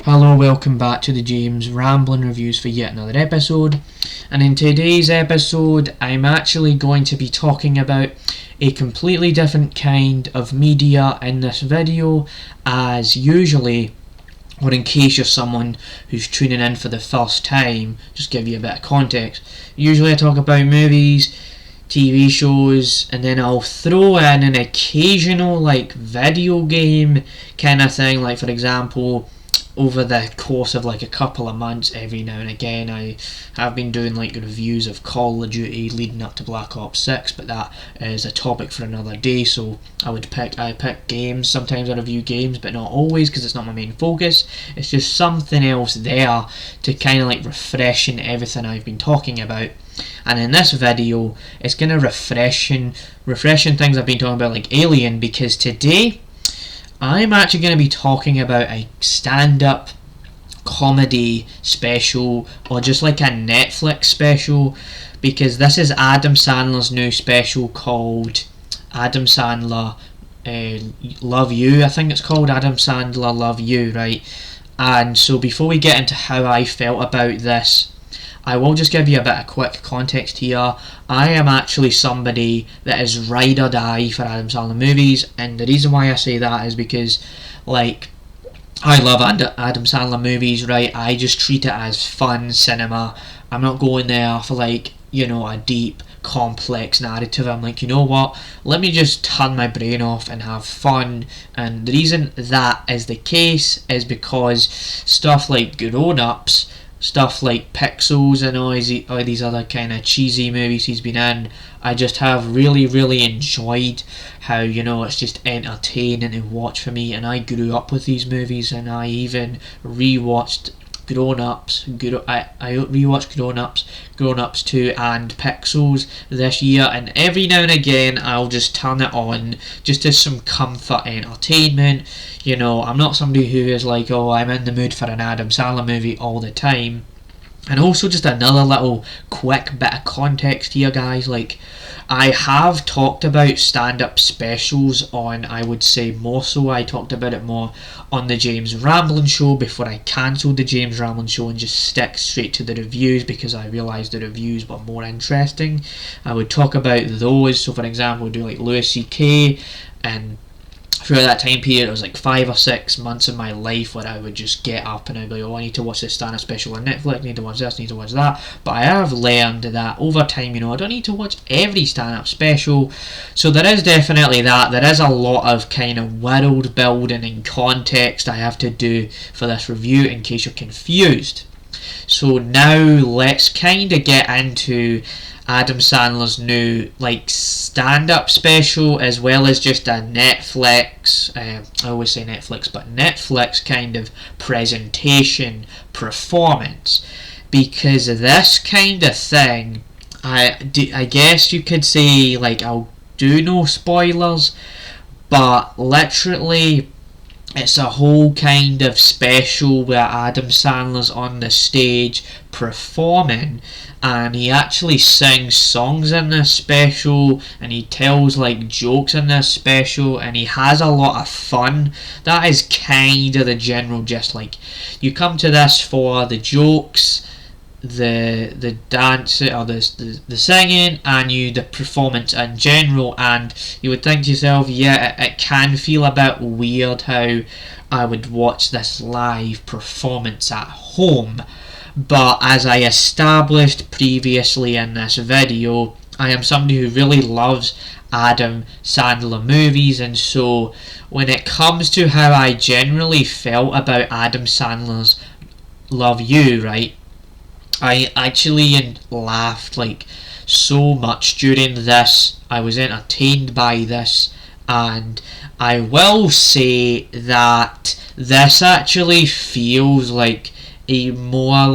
Hello, welcome back to the James Rambling Reviews for yet another episode. And in today's episode, I'm actually going to be talking about a completely different kind of media in this video, as usually, or in case you're someone who's tuning in for the first time, just give you a bit of context. Usually I talk about movies, TV shows, and then I'll throw in an occasional video game kind of thing. Like, for example, over the course of a couple of months, every now and again I have been doing reviews of Call of Duty leading up to Black Ops 6, but that is a topic for another day. So I pick games. Sometimes I review games, but not always, because it's not my main focus. It's just something else there to kind of refreshing everything I've been talking about. And in this video, it's going to refreshing things I've been talking about, like Alien, because today I'm actually going to be talking about a stand-up comedy special, or just like a Netflix special, because this is Adam Sandler's new special called Adam Sandler Love You. I think it's called Adam Sandler Love You, right? And so before we get into how I felt about this, I will just give you a bit of quick context here. I am actually somebody that is ride or die for Adam Sandler movies, and the reason why I say that is because, I love Adam Sandler movies, right? I just treat it as fun cinema. I'm not going there for a deep, complex narrative. I'm like, you know what? Let me just turn my brain off and have fun. And the reason that is the case is because stuff like Grown Ups, stuff like Pixels, and all these other kind of cheesy movies he's been in, I just have really enjoyed how, it's just entertaining to watch for me. And I grew up with these movies, and I even rewatched Grown Ups. I rewatched Grown Ups 2 and Pixels this year, and every now and again I'll just turn it on just as some comfort entertainment. I'm not somebody who is like, oh, I'm in the mood for an Adam Sandler movie all the time. And also, just another little quick bit of context here, guys. I have talked about stand-up specials on, I would say more so, I talked about it more on the James Rambling Show before I cancelled the James Rambling Show and just stick straight to the reviews, because I realised the reviews were more interesting. I would talk about those. So for example, do Louis C.K. and throughout that time period, it was 5 or 6 months of my life where I would just get up and I'd be like, oh, I need to watch this stand-up special on Netflix, I need to watch this, I need to watch that. But I have learned that over time, I don't need to watch every stand-up special. So there is definitely that. There is a lot of kind of world building and context I have to do for this review, in case you're confused. So now let's kind of get into Adam Sandler's new stand-up special, as well as just a Netflix, I always say Netflix, but Netflix kind of presentation performance, because this kind of thing, I guess you could say, I'll do no spoilers, but literally it's a whole kind of special where Adam Sandler's on the stage performing, and he actually sings songs in this special, and he tells jokes in this special, and he has a lot of fun. That is kind of the general gist. You come to this for the jokes, the dance, or the singing, and the performance in general. And you would think to yourself, yeah, it can feel a bit weird how I would watch this live performance at home. But as I established previously in this video, I am somebody who really loves Adam Sandler movies, and so when it comes to how I generally felt about Adam Sandler's Love You, right, I actually laughed so much during this. I was entertained by this, and I will say that this actually feels like a more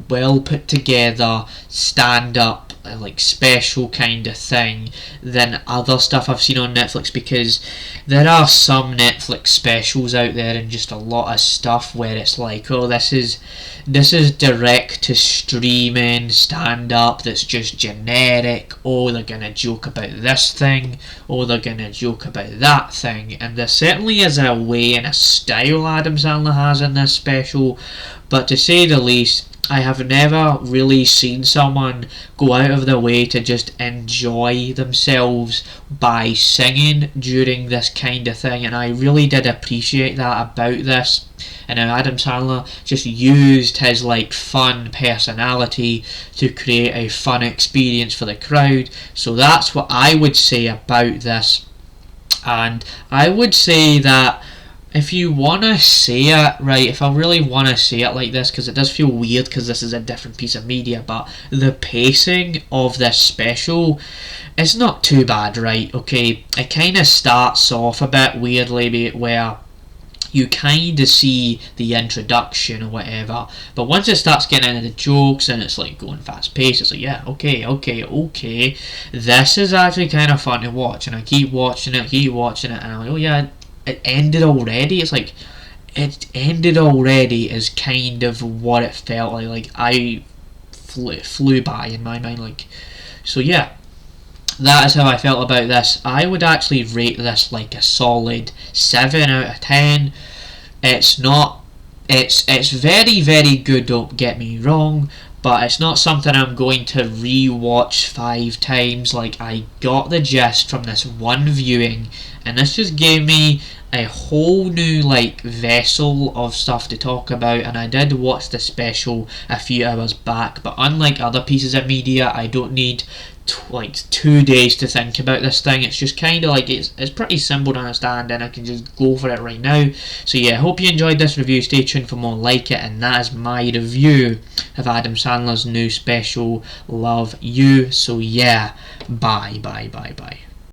well put together stand-up like special kind of thing than other stuff I've seen on Netflix, because there are some Netflix specials out there and just a lot of stuff where it's like, oh, this is direct to streaming stand up that's just generic. Oh, they're gonna joke about this thing, or they're gonna joke about that thing, and there certainly is a way and a style Adam Sandler has in this special, but to say the least, I have never really seen someone go out of their way to just enjoy themselves by singing during this kind of thing, and I really did appreciate that about this. And Adam Sandler just used his like fun personality to create a fun experience for the crowd. So that's what I would say about this. And I would say that if you want to say it right, if I really want to say it like this, because it does feel weird because this is a different piece of media, but the pacing of this special, it's not too bad, right? Okay, it kind of starts off a bit weirdly where you kind of see the introduction or whatever, but once it starts getting into the jokes and it's like going fast paced, it's like, yeah, okay, this is actually kind of fun to watch, and I keep watching it, and I'm like, oh yeah, it ended already. It's like, it ended already is kind of what it felt like I flew by in my mind, like. So yeah, that is how I felt about this. I would actually rate this like a solid 7 out of 10. It's very, very good, don't get me wrong, but it's not something I'm going to re-watch 5 times. Like, I got the gist from this one viewing, and this just gave me a whole new like vessel of stuff to talk about. And I did watch the special a few hours back, but unlike other pieces of media, I don't need like 2 days to think about this thing. It's just kind of like, it's pretty simple to understand, and I can just go for it right now. So yeah, hope you enjoyed this review. Stay tuned for more like it, and that is my review of Adam Sandler's new special, Love You. So yeah, bye.